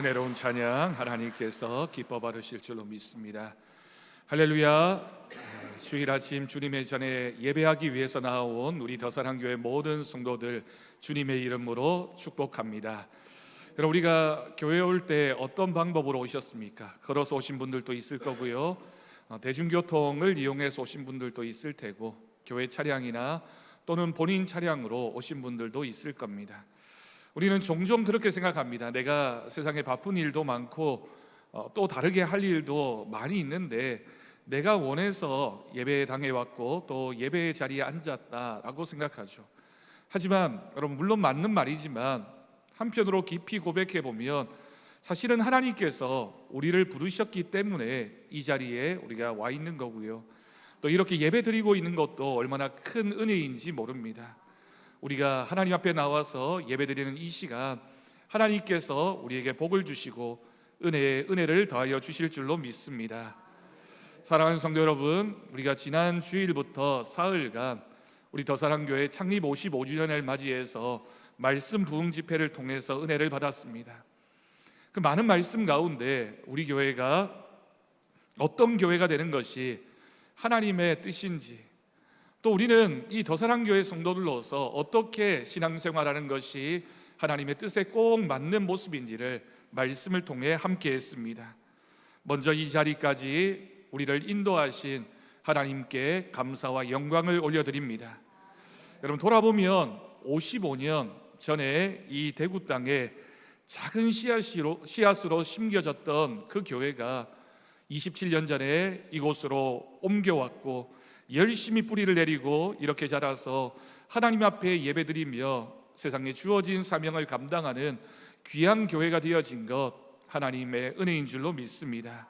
은혜로운 찬양 하나님께서 기뻐 받으실 줄로 믿습니다. 할렐루야. 주일 아침 주님의 전에 예배하기 위해서 나온 우리 더사랑교회 모든 성도들 주님의 이름으로 축복합니다. 여러분, 우리가 교회에 올 때 어떤 방법으로 오셨습니까? 걸어서 오신 분들도 있을 거고요, 대중교통을 이용해서 오신 분들도 있을 테고, 교회 차량이나 또는 본인 차량으로 오신 분들도 있을 겁니다. 우리는 종종 그렇게 생각합니다. 내가 세상에 바쁜 일도 많고 또 다르게 할 일도 많이 있는데 내가 원해서 예배당에 왔고 또 예배의 자리에 앉았다라고 생각하죠. 하지만 여러분, 물론 맞는 말이지만 한편으로 깊이 고백해 보면 사실은 하나님께서 우리를 부르셨기 때문에 이 자리에 우리가 와 있는 거고요, 또 이렇게 예배 드리고 있는 것도 얼마나 큰 은혜인지 모릅니다. 우리가 하나님 앞에 나와서 예배드리는 이 시간, 하나님께서 우리에게 복을 주시고 은혜에 은혜를 더하여 주실 줄로 믿습니다. 사랑하는 성도 여러분, 우리가 지난 주일부터 사흘간 우리 더사랑교회 창립 55주년을 맞이해서 말씀 부흥 집회를 통해서 은혜를 받았습니다. 그 많은 말씀 가운데 우리 교회가 어떤 교회가 되는 것이 하나님의 뜻인지, 또 우리는 이 더사랑교회 성도들로서 어떻게 신앙생활하는 것이 하나님의 뜻에 꼭 맞는 모습인지를 말씀을 통해 함께 했습니다. 먼저 이 자리까지 우리를 인도하신 하나님께 감사와 영광을 올려드립니다. 여러분, 돌아보면 55년 전에 이 대구 땅에 작은 씨앗으로 심겨졌던 그 교회가 27년 전에 이곳으로 옮겨왔고 열심히 뿌리를 내리고 이렇게 자라서 하나님 앞에 예배드리며 세상에 주어진 사명을 감당하는 귀한 교회가 되어진 것, 하나님의 은혜인 줄로 믿습니다.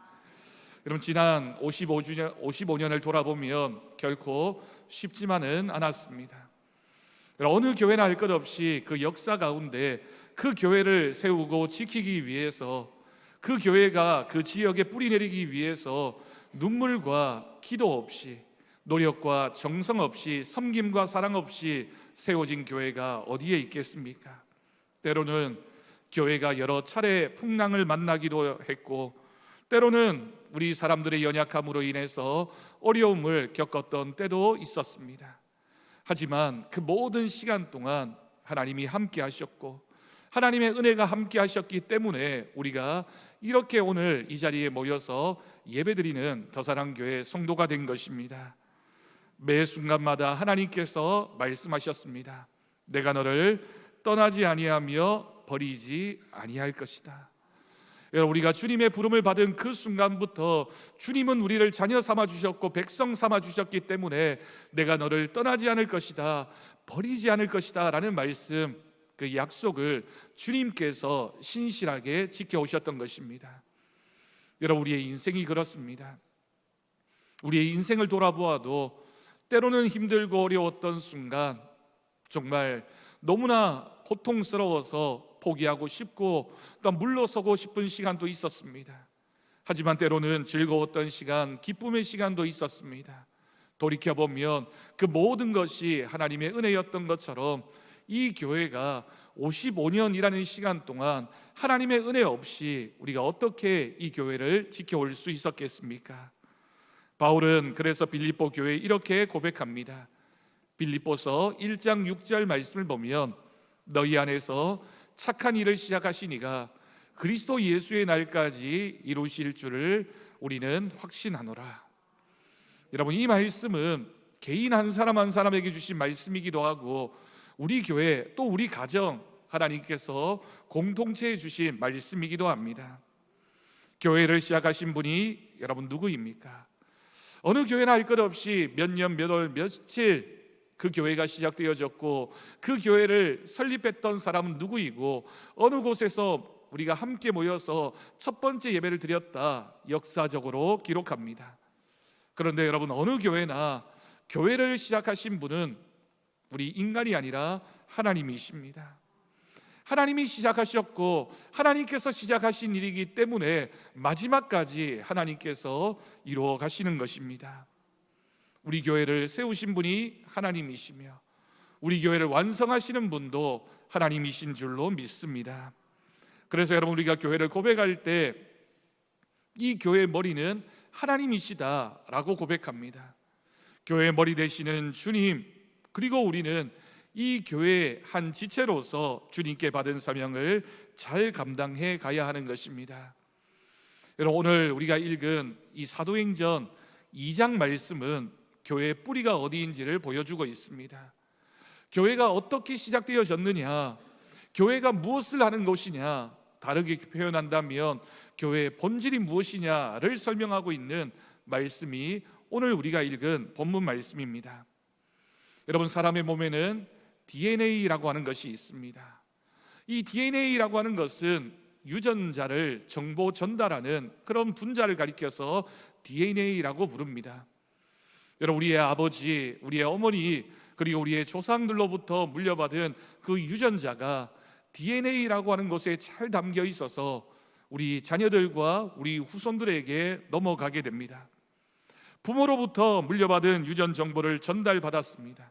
여러분, 지난 55년을 돌아보면 결코 쉽지만은 않았습니다. 어느 교회나 할 것 없이 그 역사 가운데 그 교회를 세우고 지키기 위해서, 그 교회가 그 지역에 뿌리 내리기 위해서 눈물과 기도 없이, 노력과 정성 없이, 섬김과 사랑 없이 세워진 교회가 어디에 있겠습니까? 때로는 교회가 여러 차례 풍랑을 만나기도 했고, 때로는 우리 사람들의 연약함으로 인해서 어려움을 겪었던 때도 있었습니다. 하지만 그 모든 시간 동안 하나님이 함께 하셨고 하나님의 은혜가 함께 하셨기 때문에 우리가 이렇게 오늘 이 자리에 모여서 예배드리는 더사랑교회 성도가 된 것입니다. 매 순간마다 하나님께서 말씀하셨습니다. 내가 너를 떠나지 아니하며 버리지 아니할 것이다. 여러분, 우리가 주님의 부름을 받은 그 순간부터 주님은 우리를 자녀 삼아 주셨고 백성 삼아 주셨기 때문에 내가 너를 떠나지 않을 것이다, 버리지 않을 것이다 라는 말씀, 그 약속을 주님께서 신실하게 지켜오셨던 것입니다. 여러분, 우리의 인생이 그렇습니다. 우리의 인생을 돌아보아도 때로는 힘들고 어려웠던 순간, 정말 너무나 고통스러워서 포기하고 싶고 또 물러서고 싶은 시간도 있었습니다. 하지만 때로는 즐거웠던 시간, 기쁨의 시간도 있었습니다. 돌이켜보면 그 모든 것이 하나님의 은혜였던 것처럼 이 교회가 55년이라는 시간 동안 하나님의 은혜 없이 우리가 어떻게 이 교회를 지켜올 수 있었겠습니까? 바울은 그래서 빌립보 교회에 이렇게 고백합니다. 빌립보서 1장 6절 말씀을 보면 너희 안에서 착한 일을 시작하신 이가 그리스도 예수의 날까지 이루실 줄을 우리는 확신하노라. 여러분, 이 말씀은 개인 한 사람 한 사람에게 주신 말씀이기도 하고 우리 교회 또 우리 가정, 하나님께서 공동체에 주신 말씀이기도 합니다. 교회를 시작하신 분이 여러분 누구입니까? 어느 교회나 할 것 없이 몇 년, 몇 월, 며칠 그 교회가 시작되어졌고 그 교회를 설립했던 사람은 누구이고 어느 곳에서 우리가 함께 모여서 첫 번째 예배를 드렸다, 역사적으로 기록합니다. 그런데 여러분, 어느 교회나 교회를 시작하신 분은 우리 인간이 아니라 하나님이십니다. 하나님이 시작하셨고 하나님께서 시작하신 일이기 때문에 마지막까지 하나님께서 이루어 가시는 것입니다. 우리 교회를 세우신 분이 하나님이시며 우리 교회를 완성하시는 분도 하나님이신 줄로 믿습니다. 그래서 여러분, 우리가 교회를 고백할 때 이 교회의 머리는 하나님이시다라고 고백합니다. 교회의 머리 되시는 주님, 그리고 우리는 이 교회의 한 지체로서 주님께 받은 사명을 잘 감당해 가야 하는 것입니다. 여러분, 오늘 우리가 읽은 이 사도행전 2장 말씀은 교회의 뿌리가 어디인지를 보여주고 있습니다. 교회가 어떻게 시작되어졌느냐, 교회가 무엇을 하는 것이냐, 다르게 표현한다면 교회의 본질이 무엇이냐를 설명하고 있는 말씀이 오늘 우리가 읽은 본문 말씀입니다. 여러분, 사람의 몸에는 DNA라고 하는 것이 있습니다. 이 DNA라고 하는 것은 유전자를 정보 전달하는 그런 분자를 가리켜서 DNA라고 부릅니다. 여러분, 우리의 아버지, 우리의 어머니, 그리고 우리의 조상들로부터 물려받은 그 유전자가 DNA라고 하는 것에 잘 담겨 있어서 우리 자녀들과 우리 후손들에게 넘어가게 됩니다. 부모로부터 물려받은 유전 정보를 전달받았습니다.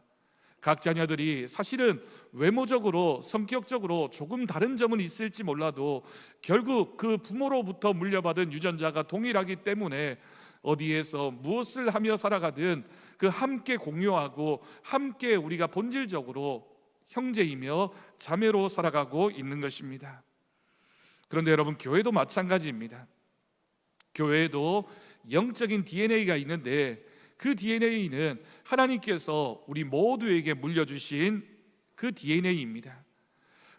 각 자녀들이 사실은 외모적으로, 성격적으로 조금 다른 점은 있을지 몰라도 결국 그 부모로부터 물려받은 유전자가 동일하기 때문에 어디에서 무엇을 하며 살아가든 그 함께 공유하고 함께 우리가 본질적으로 형제이며 자매로 살아가고 있는 것입니다. 그런데 여러분, 교회도 마찬가지입니다. 교회에도 영적인 DNA가 있는데 그 DNA는 하나님께서 우리 모두에게 물려주신 그 DNA입니다.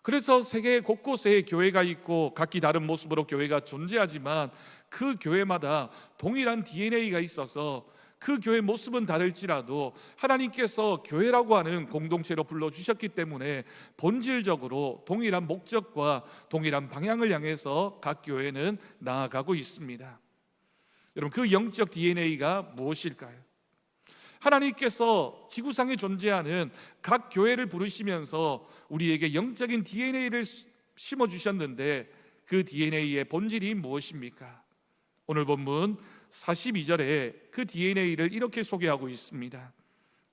그래서 세계 곳곳에 교회가 있고 각기 다른 모습으로 교회가 존재하지만 그 교회마다 동일한 DNA가 있어서 그 교회 모습은 다를지라도 하나님께서 교회라고 하는 공동체로 불러주셨기 때문에 본질적으로 동일한 목적과 동일한 방향을 향해서 각 교회는 나아가고 있습니다. 여러분, 그 영적 DNA가 무엇일까요? 하나님께서 지구상에 존재하는 각 교회를 부르시면서 우리에게 영적인 DNA를 심어주셨는데 그 DNA의 본질이 무엇입니까? 오늘 본문 42절에 그 DNA를 이렇게 소개하고 있습니다.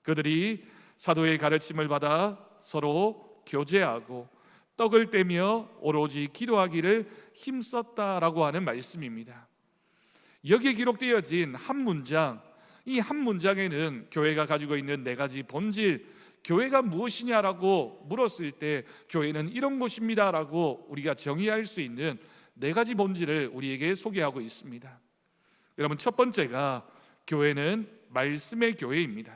그들이 사도의 가르침을 받아 서로 교제하고 떡을 떼며 오로지 기도하기를 힘썼다라고 하는 말씀입니다. 여기에 기록되어진 한 문장, 이 한 문장에는 교회가 가지고 있는 네 가지 본질, 교회가 무엇이냐라고 물었을 때 교회는 이런 곳입니다라고 우리가 정의할 수 있는 네 가지 본질을 우리에게 소개하고 있습니다. 여러분, 첫 번째가 교회는 말씀의 교회입니다.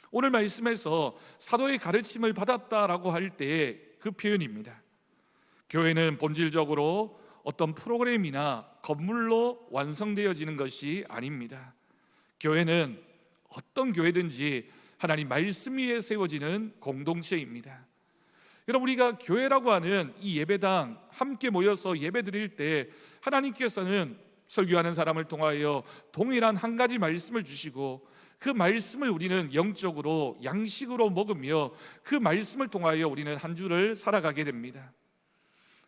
오늘 말씀에서 사도의 가르침을 받았다라고 할 때의 그 표현입니다. 교회는 본질적으로 어떤 프로그램이나 건물로 완성되어지는 것이 아닙니다. 교회는 어떤 교회든지 하나님 말씀 위에 세워지는 공동체입니다. 여러분, 우리가 교회라고 하는 이 예배당 함께 모여서 예배 드릴 때 하나님께서는 설교하는 사람을 통하여 동일한 한 가지 말씀을 주시고 그 말씀을 우리는 영적으로 양식으로 먹으며 그 말씀을 통하여 우리는 한 주를 살아가게 됩니다.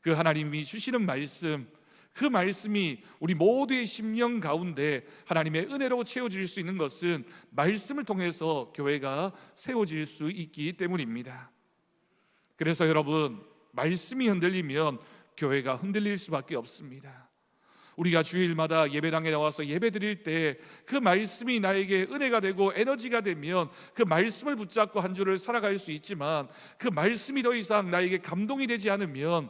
그 하나님이 주시는 말씀, 그 말씀이 우리 모두의 심령 가운데 하나님의 은혜로 채워질 수 있는 것은 말씀을 통해서 교회가 세워질 수 있기 때문입니다. 그래서 여러분, 말씀이 흔들리면 교회가 흔들릴 수밖에 없습니다. 우리가 주일마다 예배당에 나와서 예배 드릴 때 그 말씀이 나에게 은혜가 되고 에너지가 되면 그 말씀을 붙잡고 한 주를 살아갈 수 있지만 그 말씀이 더 이상 나에게 감동이 되지 않으면,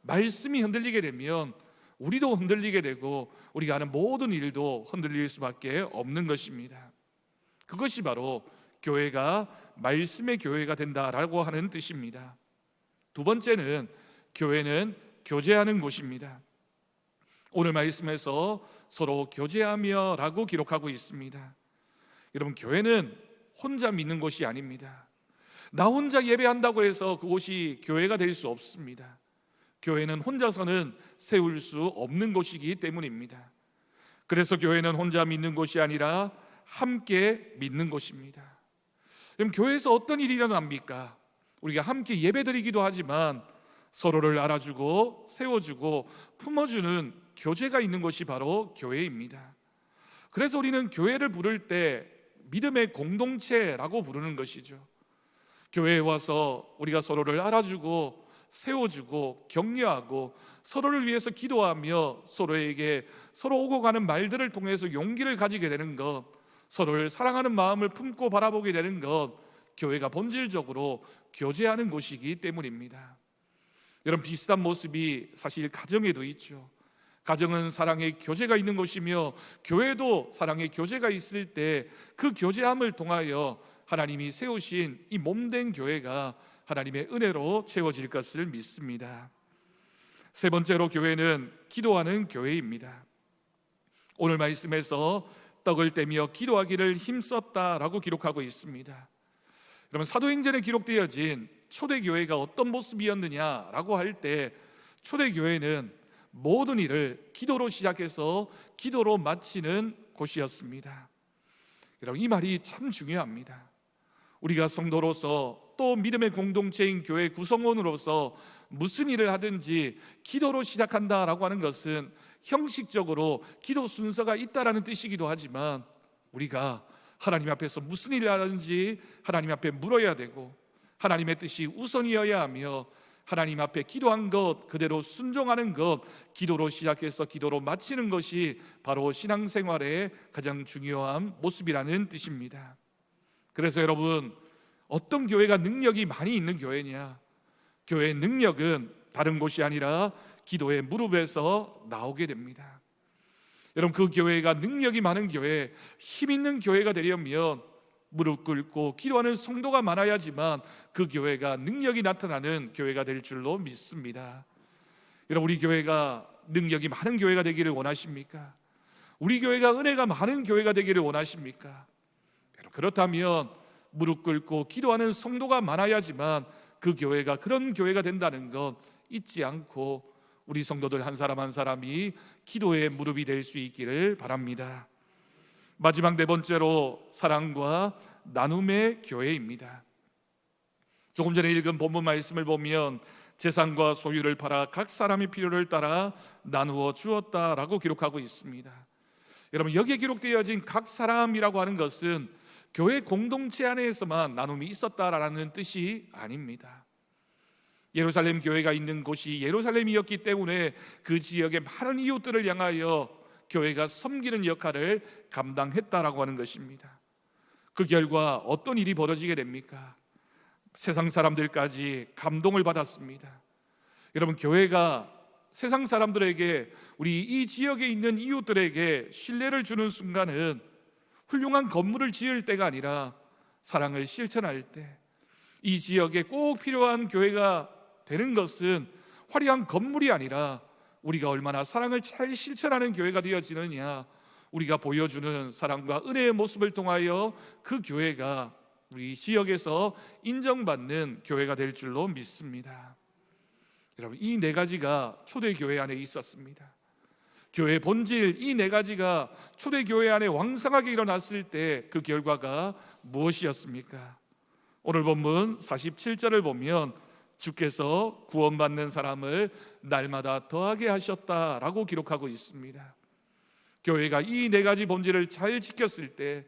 말씀이 흔들리게 되면 우리도 흔들리게 되고 우리가 하는 모든 일도 흔들릴 수밖에 없는 것입니다. 그것이 바로 교회가 말씀의 교회가 된다라고 하는 뜻입니다. 두 번째는 교회는 교제하는 곳입니다. 오늘 말씀에서 서로 교제하며 라고 기록하고 있습니다. 여러분, 교회는 혼자 믿는 곳이 아닙니다. 나 혼자 예배한다고 해서 그곳이 교회가 될 수 없습니다. 교회는 혼자서는 세울 수 없는 곳이기 때문입니다. 그래서 교회는 혼자 믿는 곳이 아니라 함께 믿는 곳입니다. 그럼 교회에서 어떤 일이 일어납니까? 우리가 함께 예배드리기도 하지만 서로를 알아주고 세워주고 품어주는 교제가 있는 것이 바로 교회입니다. 그래서 우리는 교회를 부를 때 믿음의 공동체라고 부르는 것이죠. 교회에 와서 우리가 서로를 알아주고 세워주고 격려하고 서로를 위해서 기도하며 서로 오고 가는 말들을 통해서 용기를 가지게 되는 것, 서로를 사랑하는 마음을 품고 바라보게 되는 것, 교회가 본질적으로 교제하는 곳이기 때문입니다. 이런 비슷한 모습이 사실 가정에도 있죠. 가정은 사랑의 교제가 있는 곳이며 교회도 사랑의 교제가 있을 때 그 교제함을 통하여 하나님이 세우신 이 몸된 교회가 하나님의 은혜로 채워질 것을 믿습니다. 세 번째로 교회는 기도하는 교회입니다. 오늘 말씀에서 떡을 떼며 기도하기를 힘썼다라고 기록하고 있습니다. 그러면 사도행전에 기록되어진 초대교회가 어떤 모습이었느냐라고 할 때 초대교회는 모든 일을 기도로 시작해서 기도로 마치는 곳이었습니다. 여러분, 이 말이 참 중요합니다. 우리가 성도로서 또 믿음의 공동체인 교회 구성원으로서 무슨 일을 하든지 기도로 시작한다라고 하는 것은 형식적으로 기도 순서가 있다라는 뜻이기도 하지만 우리가 하나님 앞에서 무슨 일을 하든지 하나님 앞에 물어야 되고 하나님의 뜻이 우선이어야 하며 하나님 앞에 기도한 것 그대로 순종하는 것, 기도로 시작해서 기도로 마치는 것이 바로 신앙생활의 가장 중요한 모습이라는 뜻입니다. 그래서 여러분, 어떤 교회가 능력이 많이 있는 교회냐? 교회의 능력은 다른 곳이 아니라 기도의 무릎에서 나오게 됩니다. 여러분, 그 교회가 능력이 많은 교회, 힘 있는 교회가 되려면 무릎 꿇고 기도하는 성도가 많아야지만 그 교회가 능력이 나타나는 교회가 될 줄로 믿습니다. 여러분, 우리 교회가 능력이 많은 교회가 되기를 원하십니까? 우리 교회가 은혜가 많은 교회가 되기를 원하십니까? 그렇다면 무릎 꿇고 기도하는 성도가 많아야지만 그 교회가 그런 교회가 된다는 것 잊지 않고 우리 성도들 한 사람 한 사람이 기도의 무릎이 될 수 있기를 바랍니다. 마지막 네 번째로 사랑과 나눔의 교회입니다. 조금 전에 읽은 본문 말씀을 보면 재산과 소유를 팔아 각 사람의 필요를 따라 나누어 주었다라고 기록하고 있습니다. 여러분, 여기에 기록되어진 각 사람이라고 하는 것은 교회 공동체 안에서만 나눔이 있었다라는 뜻이 아닙니다. 예루살렘 교회가 있는 곳이 예루살렘이었기 때문에 그 지역의 많은 이웃들을 향하여 교회가 섬기는 역할을 감당했다라고 하는 것입니다. 그 결과 어떤 일이 벌어지게 됩니까? 세상 사람들까지 감동을 받았습니다. 여러분, 교회가 세상 사람들에게, 우리 이 지역에 있는 이웃들에게 신뢰를 주는 순간은 훌륭한 건물을 지을 때가 아니라 사랑을 실천할 때, 이 지역에 꼭 필요한 교회가 되는 것은 화려한 건물이 아니라 우리가 얼마나 사랑을 잘 실천하는 교회가 되어지느냐, 우리가 보여주는 사랑과 은혜의 모습을 통하여 그 교회가 우리 지역에서 인정받는 교회가 될 줄로 믿습니다. 여러분, 이 네 가지가 초대교회 안에 있었습니다. 교회의 본질, 이 네 가지가 초대교회 안에 왕성하게 일어났을 때 그 결과가 무엇이었습니까? 오늘 본문 47절을 보면 주께서 구원받는 사람을 날마다 더하게 하셨다라고 기록하고 있습니다. 교회가 이 네 가지 본질을 잘 지켰을 때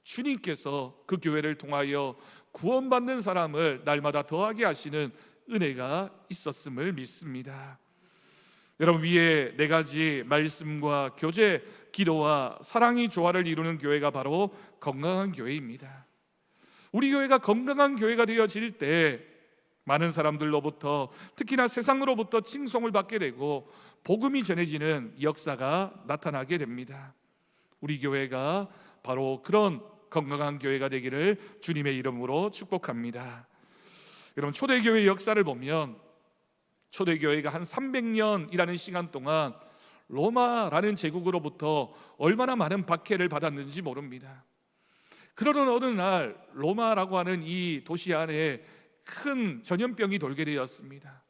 주님께서 그 교회를 통하여 구원받는 사람을 날마다 더하게 하시는 은혜가 있었음을 믿습니다. 여러분, 위에 네 가지 말씀과 교제, 기도와 사랑이 조화를 이루는 교회가 바로 건강한 교회입니다. 우리 교회가 건강한 교회가 되어질 때 많은 사람들로부터, 특히나 세상으로부터 칭송을 받게 되고 복음이 전해지는 역사가 나타나게 됩니다. 우리 교회가 바로 그런 건강한 교회가 되기를 주님의 이름으로 축복합니다. 여러분, 초대교회의 역사를 보면 초대교회가 한 300년이라는 시간 동안 로마라는 제국으로부터 얼마나 많은 박해를 받았는지 모릅니다. 그러던 어느 날 로마라고 하는 이 도시 안에 큰 전염병이 돌게 되었습니다.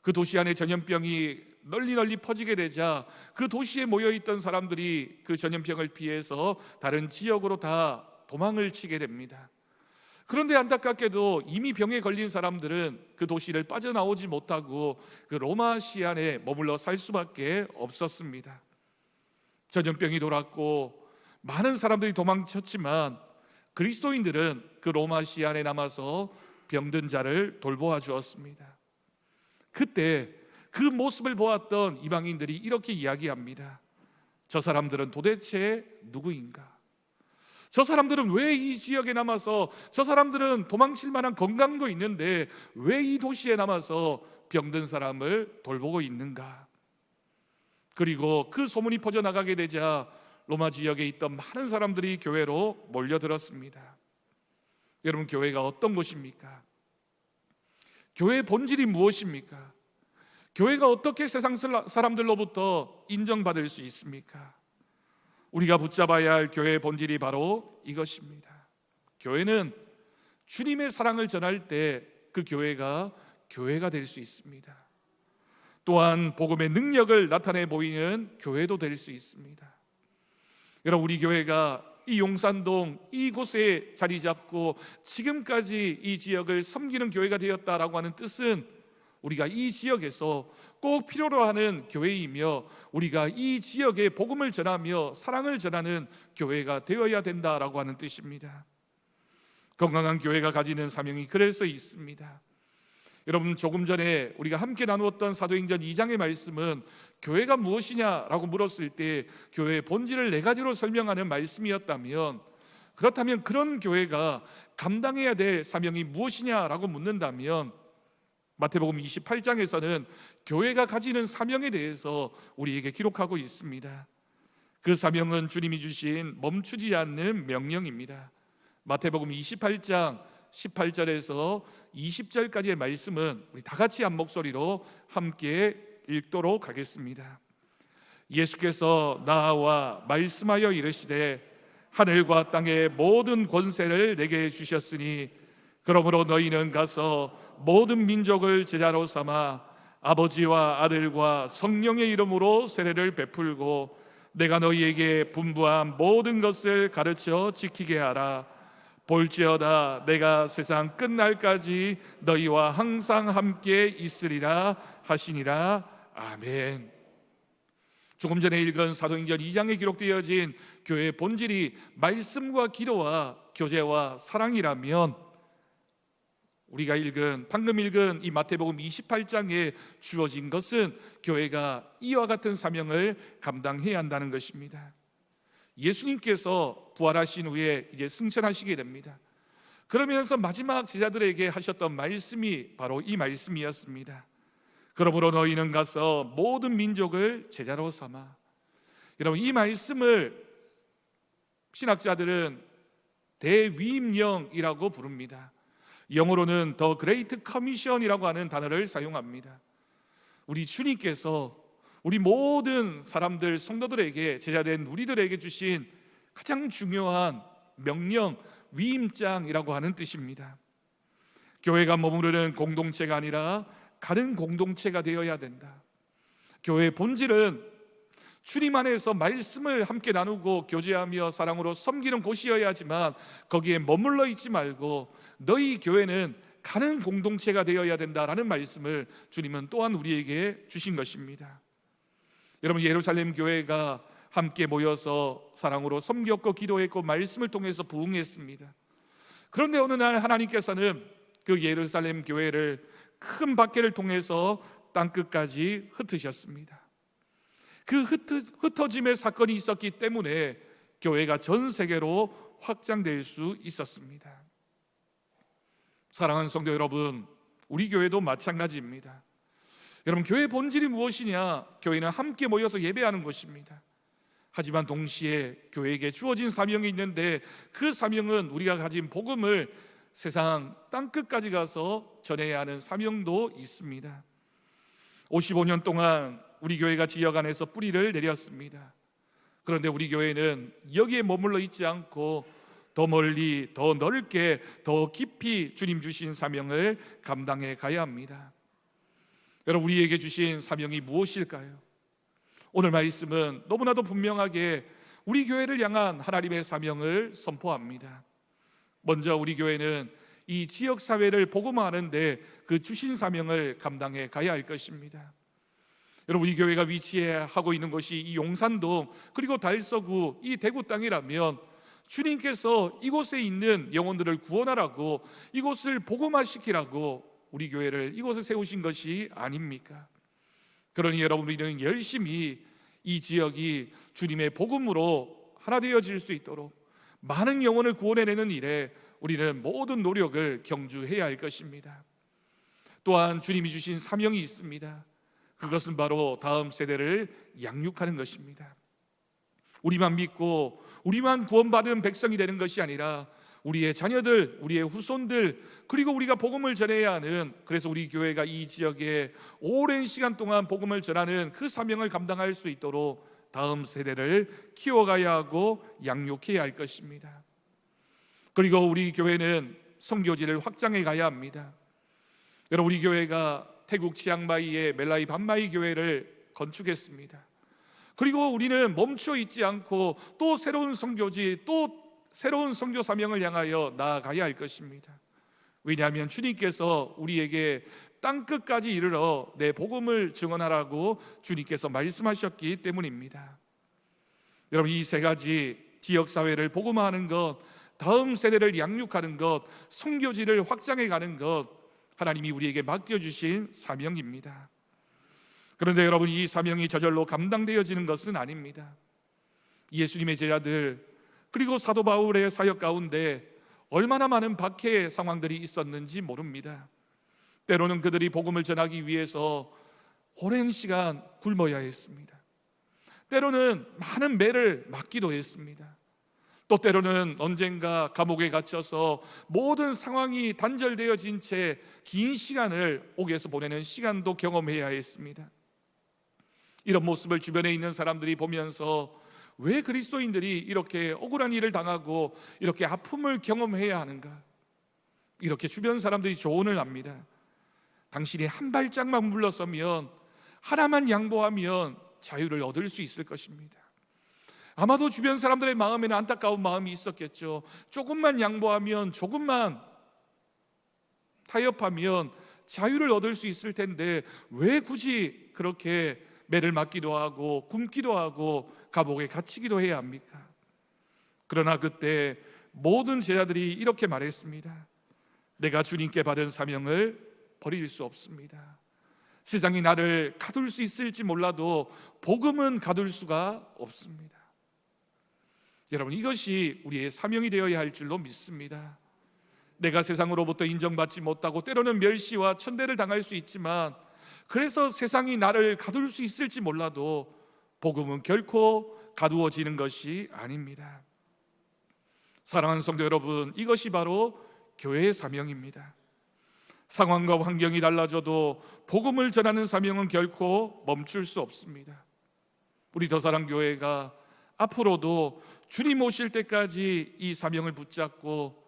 그 도시 안에 전염병이 널리 퍼지게 되자 그 도시에 모여있던 사람들이 그 전염병을 피해서 다른 지역으로 다 도망을 치게 됩니다. 그런데 안타깝게도 이미 병에 걸린 사람들은 그 도시를 빠져나오지 못하고 그 로마시 안에 머물러 살 수밖에 없었습니다. 전염병이 돌았고 많은 사람들이 도망쳤지만 그리스도인들은 그 로마시 안에 남아서 병든 자를 돌보아 주었습니다. 그때 그 모습을 보았던 이방인들이 이렇게 이야기합니다. 저 사람들은 도대체 누구인가? 저 사람들은 왜 이 지역에 남아서, 저 사람들은 도망칠 만한 건강도 있는데 왜 이 도시에 남아서 병든 사람을 돌보고 있는가? 그리고 그 소문이 퍼져나가게 되자 로마 지역에 있던 많은 사람들이 교회로 몰려들었습니다. 여러분, 교회가 어떤 곳입니까? 교회의 본질이 무엇입니까? 교회가 어떻게 세상 사람들로부터 인정받을 수 있습니까? 우리가 붙잡아야 할 교회의 본질이 바로 이것입니다. 교회는 주님의 사랑을 전할 때 그 교회가 될 수 있습니다. 또한 복음의 능력을 나타내 보이는 교회도 될 수 있습니다. 여러분, 우리 교회가 이 용산동 이곳에 자리 잡고 지금까지 이 지역을 섬기는 교회가 되었다라고 하는 뜻은 우리가 이 지역에서 꼭 필요로 하는 교회이며 우리가 이 지역에 복음을 전하며 사랑을 전하는 교회가 되어야 된다라고 하는 뜻입니다. 건강한 교회가 가지는 사명이 그래서 있습니다. 여러분, 조금 전에 우리가 함께 나누었던 사도행전 2장의 말씀은 교회가 무엇이냐라고 물었을 때 교회의 본질을 4가지로 설명하는 말씀이었다면, 그렇다면 그런 교회가 감당해야 될 사명이 무엇이냐라고 묻는다면 마태복음 28장에서는 교회가 가지는 사명에 대해서 우리에게 기록하고 있습니다. 그 사명은 주님이 주신 멈추지 않는 명령입니다. 마태복음 28장 18절에서 20절까지의 말씀은 우리 다 같이 한 목소리로 함께 읽도록 하겠습니다. 예수께서 나와 말씀하여 이르시되 하늘과 땅의 모든 권세를 내게 주셨으니 그러므로 너희는 가서 모든 민족을 제자로 삼아 아버지와 아들과 성령의 이름으로 세례를 베풀고 내가 너희에게 분부한 모든 것을 가르쳐 지키게 하라. 볼지어다 내가 세상 끝날까지 너희와 항상 함께 있으리라 하시니라. 아멘. 조금 전에 읽은 사도행전 2장에 기록되어진 교회의 본질이 말씀과 기도와 교제와 사랑이라면, 우리가 방금 읽은 이 마태복음 28장에 주어진 것은 교회가 이와 같은 사명을 감당해야 한다는 것입니다. 예수님께서 부활하신 후에 이제 승천하시게 됩니다. 그러면서 마지막 제자들에게 하셨던 말씀이 바로 이 말씀이었습니다. 그러므로 너희는 가서 모든 민족을 제자로 삼아. 여러분, 이 말씀을 신학자들은 대위임령이라고 부릅니다. 영어로는 The Great Commission이라고 하는 단어를 사용합니다. 우리 주님께서 우리 모든 사람들, 성도들에게, 제자된 우리들에게 주신 가장 중요한 명령, 위임장이라고 하는 뜻입니다. 교회가 머무르는 공동체가 아니라 다른 공동체가 되어야 된다. 교회의 본질은 주님 안에서 말씀을 함께 나누고 교제하며 사랑으로 섬기는 곳이어야 하지만 거기에 머물러 있지 말고 너희 교회는 가는 공동체가 되어야 된다라는 말씀을 주님은 또한 우리에게 주신 것입니다. 여러분, 예루살렘 교회가 함께 모여서 사랑으로 섬겼고 기도했고 말씀을 통해서 부흥했습니다. 그런데 어느 날 하나님께서는 그 예루살렘 교회를 큰 박해를 통해서 땅끝까지 흩으셨습니다. 그 흩어짐의 사건이 있었기 때문에 교회가 전 세계로 확장될 수 있었습니다. 사랑하는 성도 여러분, 우리 교회도 마찬가지입니다. 여러분, 교회의 본질이 무엇이냐? 교회는 함께 모여서 예배하는 것입니다. 하지만 동시에 교회에게 주어진 사명이 있는데 그 사명은 우리가 가진 복음을 세상 땅끝까지 가서 전해야 하는 사명도 있습니다. 55년 동안 우리 교회가 지역 안에서 뿌리를 내렸습니다. 그런데 우리 교회는 여기에 머물러 있지 않고 더 멀리, 더 넓게, 더 깊이 주님 주신 사명을 감당해 가야 합니다. 여러분, 우리에게 주신 사명이 무엇일까요? 오늘 말씀은 너무나도 분명하게 우리 교회를 향한 하나님의 사명을 선포합니다. 먼저 우리 교회는 이 지역사회를 복음화하는데 그 주신 사명을 감당해 가야 할 것입니다. 여러분, 우리 교회가 위치하고 있는 것이 이 용산동 그리고 달서구 이 대구 땅이라면 주님께서 이곳에 있는 영혼들을 구원하라고, 이곳을 복음화시키라고 우리 교회를 이곳에 세우신 것이 아닙니까? 그러니 여러분, 우리는 열심히 이 지역이 주님의 복음으로 하나 되어질 수 있도록 많은 영혼을 구원해내는 일에 우리는 모든 노력을 경주해야 할 것입니다. 또한 주님이 주신 사명이 있습니다. 그것은 바로 다음 세대를 양육하는 것입니다. 우리만 믿고 우리만 구원받은 백성이 되는 것이 아니라 우리의 자녀들, 우리의 후손들, 그리고 우리가 복음을 전해야 하는, 그래서 우리 교회가 이 지역에 오랜 시간 동안 복음을 전하는 그 사명을 감당할 수 있도록 다음 세대를 키워가야 하고 양육해야 할 것입니다. 그리고 우리 교회는 선교지를 확장해 가야 합니다. 여러분, 우리 교회가 태국 치앙마이의 멜라이 반마이 교회를 건축했습니다. 그리고 우리는 멈춰 있지 않고 또 새로운 선교지, 또 새로운 선교 사명을 향하여 나아가야 할 것입니다. 왜냐하면 주님께서 우리에게 땅끝까지 이르러 내 복음을 증언하라고 주님께서 말씀하셨기 때문입니다. 여러분, 이 세 가지, 지역사회를 복음화하는 것, 다음 세대를 양육하는 것, 선교지를 확장해 가는 것, 하나님이 우리에게 맡겨주신 사명입니다. 그런데 여러분, 이 사명이 저절로 감당되어지는 것은 아닙니다. 예수님의 제자들, 그리고 사도 바울의 사역 가운데 얼마나 많은 박해의 상황들이 있었는지 모릅니다. 때로는 그들이 복음을 전하기 위해서 오랜 시간 굶어야 했습니다. 때로는 많은 매를 맞기도 했습니다. 또 때로는 언젠가 감옥에 갇혀서 모든 상황이 단절되어진 채 긴 시간을 옥에서 보내는 시간도 경험해야 했습니다. 이런 모습을 주변에 있는 사람들이 보면서 왜 그리스도인들이 이렇게 억울한 일을 당하고 이렇게 아픔을 경험해야 하는가? 이렇게 주변 사람들이 조언을 합니다. 당신이 한 발짝만 물러서면, 하나만 양보하면 자유를 얻을 수 있을 것입니다. 아마도 주변 사람들의 마음에는 안타까운 마음이 있었겠죠. 조금만 양보하면, 조금만 타협하면 자유를 얻을 수 있을 텐데 왜 굳이 그렇게 매를 맞기도 하고 굶기도 하고 감옥에 갇히기도 해야 합니까? 그러나 그때 모든 제자들이 이렇게 말했습니다. 내가 주님께 받은 사명을 버릴 수 없습니다. 세상이 나를 가둘 수 있을지 몰라도 복음은 가둘 수가 없습니다. 여러분, 이것이 우리의 사명이 되어야 할 줄로 믿습니다. 내가 세상으로부터 인정받지 못하고 때로는 멸시와 천대를 당할 수 있지만, 그래서 세상이 나를 가둘 수 있을지 몰라도 복음은 결코 가두어지는 것이 아닙니다. 사랑하는 성도 여러분, 이것이 바로 교회의 사명입니다. 상황과 환경이 달라져도 복음을 전하는 사명은 결코 멈출 수 없습니다. 우리 더사랑교회가 앞으로도 주님 오실 때까지 이 사명을 붙잡고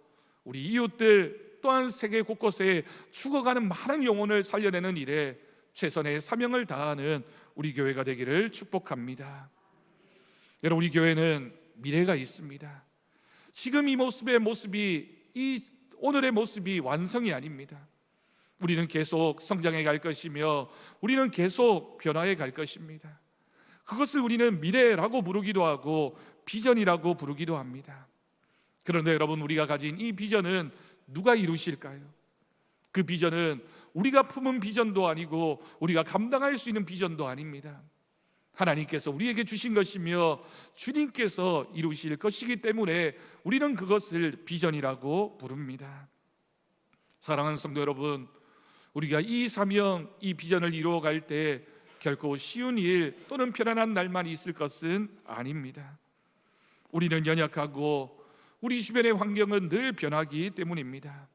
우리 이웃들, 또한 세계 곳곳에 죽어가는 많은 영혼을 살려내는 일에 최선의 사명을 다하는 우리 교회가 되기를 축복합니다. 여러분, 우리 교회는 미래가 있습니다. 지금 이 모습이 이 오늘의 모습이 완성이 아닙니다. 우리는 계속 성장해 갈 것이며 우리는 계속 변화해 갈 것입니다. 그것을 우리는 미래라고 부르기도 하고 비전이라고 부르기도 합니다. 그런데 여러분, 우리가 가진 이 비전은 누가 이루실까요? 그 비전은 우리가 품은 비전도 아니고 우리가 감당할 수 있는 비전도 아닙니다. 하나님께서 우리에게 주신 것이며 주님께서 이루실 것이기 때문에 우리는 그것을 비전이라고 부릅니다. 사랑하는 성도 여러분, 우리가 이 사명, 이 비전을 이루어갈 때 결코 쉬운 일 또는 편안한 날만 있을 것은 아닙니다. 우리는 연약하고 우리 주변의 환경은 늘 변하기 때문입니다.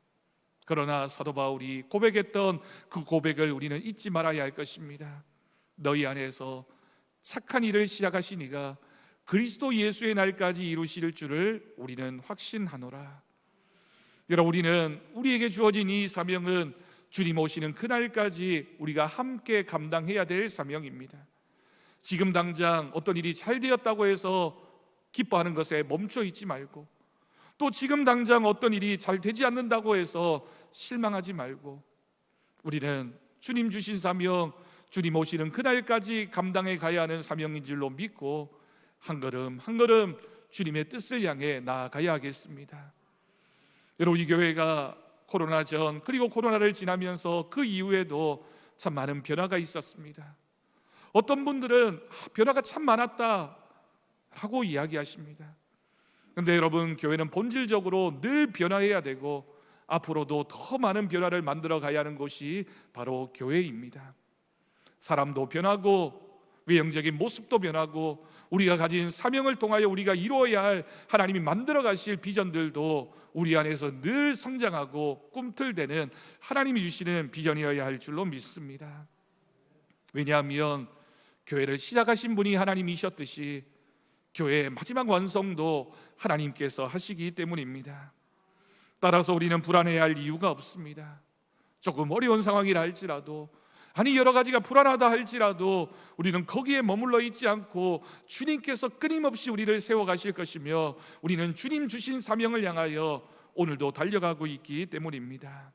그러나 사도 바울이 고백했던 그 고백을 우리는 잊지 말아야 할 것입니다. 너희 안에서 착한 일을 시작하신 이가 그리스도 예수의 날까지 이루실 줄을 우리는 확신하노라. 여러분, 우리는 우리에게 주어진 이 사명은 주님 오시는 그날까지 우리가 함께 감당해야 될 사명입니다. 지금 당장 어떤 일이 잘 되었다고 해서 기뻐하는 것에 멈춰 있지 말고, 또 지금 당장 어떤 일이 잘 되지 않는다고 해서 실망하지 말고, 우리는 주님 주신 사명, 주님 오시는 그날까지 감당해 가야 하는 사명인 줄로 믿고 한 걸음 한 걸음 주님의 뜻을 향해 나아가야 하겠습니다. 여러분, 이 교회가 코로나 전 그리고 코로나를 지나면서 그 이후에도 참 많은 변화가 있었습니다. 어떤 분들은 변화가 참 많았다 라고 이야기하십니다. 그런데 여러분, 교회는 본질적으로 늘 변화해야 되고 앞으로도 더 많은 변화를 만들어 가야 하는 곳이 바로 교회입니다. 사람도 변하고 외형적인 모습도 변하고 우리가 가진 사명을 통하여 우리가 이루어야 할 하나님이 만들어 가실 비전들도 우리 안에서 늘 성장하고 꿈틀대는 하나님이 주시는 비전이어야 할 줄로 믿습니다. 왜냐하면 교회를 시작하신 분이 하나님이셨듯이 교회의 마지막 완성도 하나님께서 하시기 때문입니다. 따라서 우리는 불안해야 할 이유가 없습니다. 조금 어려운 상황이라 할지라도, 아니 여러 가지가 불안하다 할지라도 우리는 거기에 머물러 있지 않고 주님께서 끊임없이 우리를 세워가실 것이며 우리는 주님 주신 사명을 향하여 오늘도 달려가고 있기 때문입니다.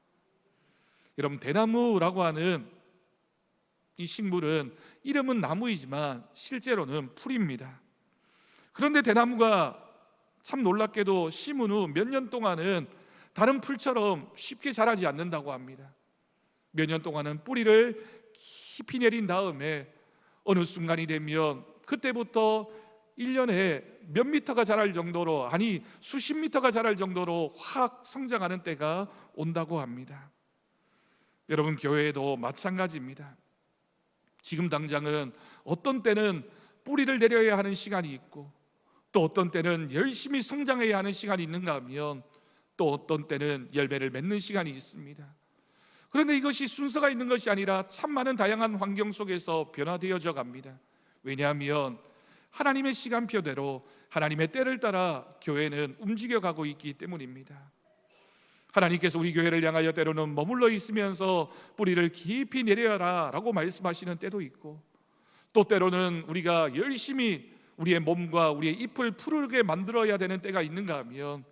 여러분, 대나무라고 하는 이 식물은 이름은 나무이지만 실제로는 풀입니다. 그런데 대나무가 참 놀랍게도 심은 후 몇 년 동안은 다른 풀처럼 쉽게 자라지 않는다고 합니다. 몇 년 동안은 뿌리를 깊이 내린 다음에 어느 순간이 되면 그때부터 1년에 몇 미터가 자랄 정도로, 아니 수십 미터가 자랄 정도로 확 성장하는 때가 온다고 합니다. 여러분, 교회에도 마찬가지입니다. 지금 당장은 어떤 때는 뿌리를 내려야 하는 시간이 있고 또 어떤 때는 열심히 성장해야 하는 시간이 있는가 하면 또 어떤 때는 열매를 맺는 시간이 있습니다. 그런데 이것이 순서가 있는 것이 아니라 참 많은 다양한 환경 속에서 변화되어져 갑니다. 왜냐하면 하나님의 시간표대로 하나님의 때를 따라 교회는 움직여가고 있기 때문입니다. 하나님께서 우리 교회를 향하여 때로는 머물러 있으면서 뿌리를 깊이 내려라 라고 말씀하시는 때도 있고 또 때로는 우리가 열심히 우리의 몸과 우리의 잎을 푸르게 만들어야 되는 때가 있는가 하면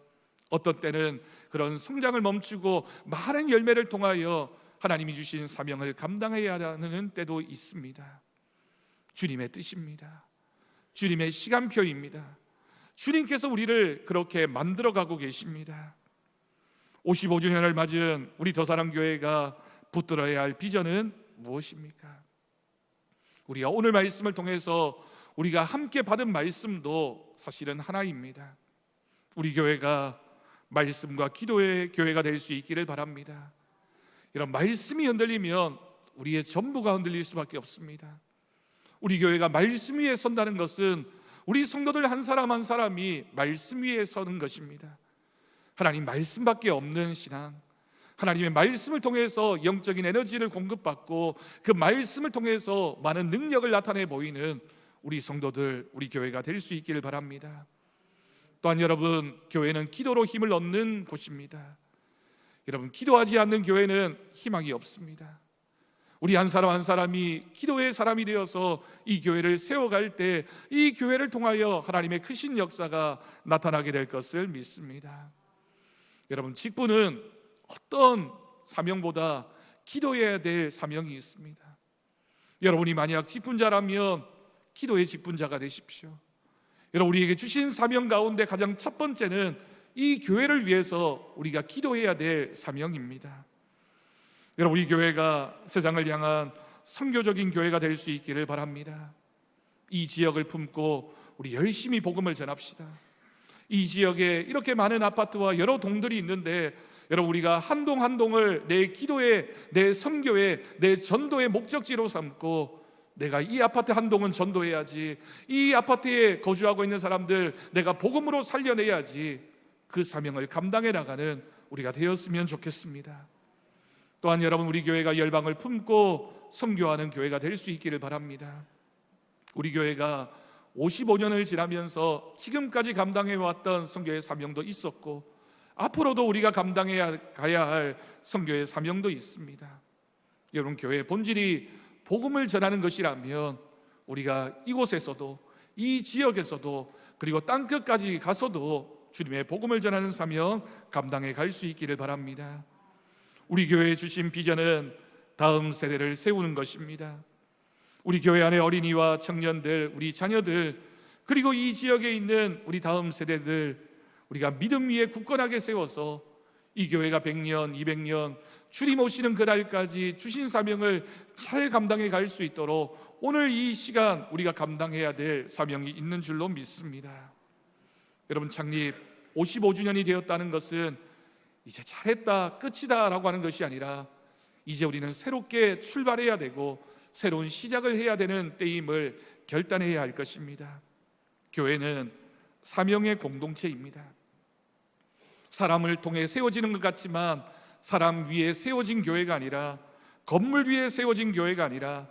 어떤 때는 그런 성장을 멈추고 많은 열매를 통하여 하나님이 주신 사명을 감당해야 하는 때도 있습니다. 주님의 뜻입니다. 주님의 시간표입니다. 주님께서 우리를 그렇게 만들어가고 계십니다. 55주년을 맞은 우리 더사랑교회가 붙들어야 할 비전은 무엇입니까? 우리가 오늘 말씀을 통해서 우리가 함께 받은 말씀도 사실은 하나입니다. 우리 교회가 말씀과 기도의 교회가 될 수 있기를 바랍니다. 이런 말씀이 흔들리면 우리의 전부가 흔들릴 수밖에 없습니다. 우리 교회가 말씀 위에 선다는 것은 우리 성도들 한 사람 한 사람이 말씀 위에 서는 것입니다. 하나님 말씀밖에 없는 신앙, 하나님의 말씀을 통해서 영적인 에너지를 공급받고 그 말씀을 통해서 많은 능력을 나타내 보이는 우리 성도들, 우리 교회가 될 수 있기를 바랍니다. 또한 여러분, 교회는 기도로 힘을 얻는 곳입니다. 여러분, 기도하지 않는 교회는 희망이 없습니다. 우리 한 사람 한 사람이 기도의 사람이 되어서 이 교회를 세워갈 때 이 교회를 통하여 하나님의 크신 역사가 나타나게 될 것을 믿습니다. 여러분, 직분은 어떤 사명보다 기도해야 될 사명이 있습니다. 여러분이 만약 직분자라면 기도의 직분자가 되십시오. 여러분, 우리에게 주신 사명 가운데 가장 첫 번째는 이 교회를 위해서 우리가 기도해야 될 사명입니다. 여러분, 우리 교회가 세상을 향한 선교적인 교회가 될 수 있기를 바랍니다. 이 지역을 품고 우리 열심히 복음을 전합시다. 이 지역에 이렇게 많은 아파트와 여러 동들이 있는데 여러분, 우리가 한 동 한 동을 내 기도의, 내 선교의, 내 전도의 목적지로 삼고 내가 이 아파트 한 동은 전도해야지, 이 아파트에 거주하고 있는 사람들 내가 복음으로 살려내야지, 그 사명을 감당해 나가는 우리가 되었으면 좋겠습니다. 또한 여러분, 우리 교회가 열방을 품고 선교하는 교회가 될 수 있기를 바랍니다. 우리 교회가 55년을 지나면서 지금까지 감당해왔던 선교의 사명도 있었고 앞으로도 우리가 감당해야 가야 할 선교의 사명도 있습니다. 여러분, 교회의 본질이 복음을 전하는 것이라면 우리가 이곳에서도 이 지역에서도 그리고 땅끝까지 가서도 주님의 복음을 전하는 사명 감당해 갈 수 있기를 바랍니다. 우리 교회에 주신 비전은 다음 세대를 세우는 것입니다. 우리 교회 안의 어린이와 청년들, 우리 자녀들, 그리고 이 지역에 있는 우리 다음 세대들, 우리가 믿음 위에 굳건하게 세워서 이 교회가 100년, 200년 주님 오시는 그날까지 주신 사명을 잘 감당해 갈 수 있도록 오늘 이 시간 우리가 감당해야 될 사명이 있는 줄로 믿습니다. 여러분, 창립 55주년이 되었다는 것은 이제 잘했다, 끝이다 라고 하는 것이 아니라 이제 우리는 새롭게 출발해야 되고 새로운 시작을 해야 되는 때임을 결단해야 할 것입니다. 교회는 사명의 공동체입니다. 사람을 통해 세워지는 것 같지만 사람 위에 세워진 교회가 아니라, 건물 위에 세워진 교회가 아니라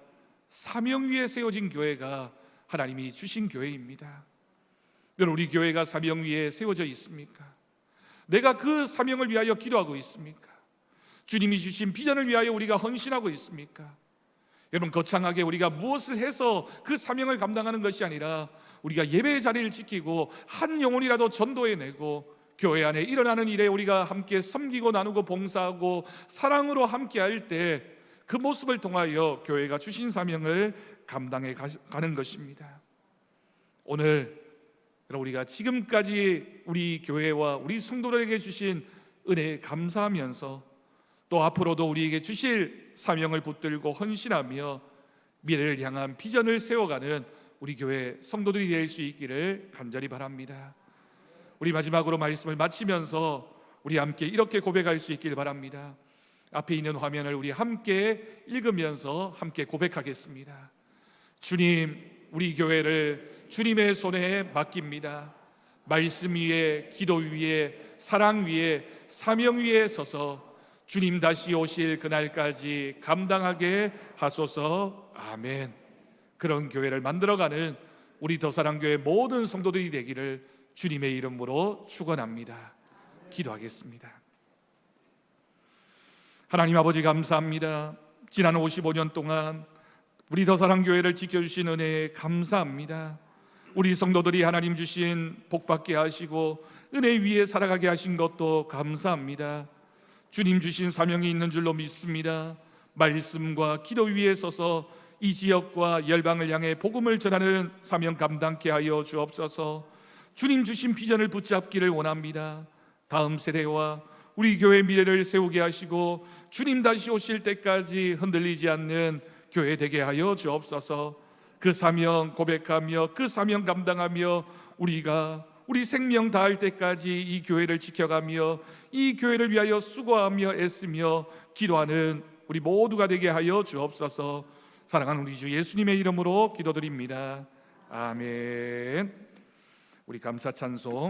사명 위에 세워진 교회가 하나님이 주신 교회입니다. 여러분, 우리 교회가 사명 위에 세워져 있습니까? 내가 그 사명을 위하여 기도하고 있습니까? 주님이 주신 비전을 위하여 우리가 헌신하고 있습니까? 여러분, 거창하게 우리가 무엇을 해서 그 사명을 감당하는 것이 아니라 우리가 예배의 자리를 지키고 한 영혼이라도 전도해내고 교회 안에 일어나는 일에 우리가 함께 섬기고 나누고 봉사하고 사랑으로 함께 할 때 그 모습을 통하여 교회가 주신 사명을 감당해 가는 것입니다. 오늘 우리가 지금까지 우리 교회와 우리 성도들에게 주신 은혜에 감사하면서 또 앞으로도 우리에게 주실 사명을 붙들고 헌신하며 미래를 향한 비전을 세워가는 우리 교회 성도들이 될 수 있기를 간절히 바랍니다. 우리 마지막으로 말씀을 마치면서 우리 함께 이렇게 고백할 수 있길 바랍니다. 앞에 있는 화면을 우리 함께 읽으면서 함께 고백하겠습니다. 주님, 우리 교회를 주님의 손에 맡깁니다. 말씀 위에, 기도 위에, 사랑 위에, 사명 위에 서서 주님 다시 오실 그날까지 감당하게 하소서. 아멘. 그런 교회를 만들어가는 우리 더사랑교회 모든 성도들이 되기를 주님의 이름으로 축원합니다. 기도하겠습니다. 하나님 아버지, 감사합니다. 지난 55년 동안 우리 더사랑교회를 지켜주신 은혜에 감사합니다. 우리 성도들이 하나님 주신 복받게 하시고 은혜 위에 살아가게 하신 것도 감사합니다. 주님 주신 사명이 있는 줄로 믿습니다. 말씀과 기도 위에 서서 이 지역과 열방을 향해 복음을 전하는 사명 감당케 하여 주옵소서. 주님 주신 비전을 붙잡기를 원합니다. 다음 세대와 우리 교회 미래를 세우게 하시고 주님 다시 오실 때까지 흔들리지 않는 교회 되게 하여 주옵소서. 그 사명 고백하며 그 사명 감당하며 우리가 우리 생명 다할 때까지 이 교회를 지켜가며 이 교회를 위하여 수고하며 애쓰며 기도하는 우리 모두가 되게 하여 주옵소서. 사랑하는 우리 주 예수님의 이름으로 기도드립니다. 아멘. 우리 감사 찬송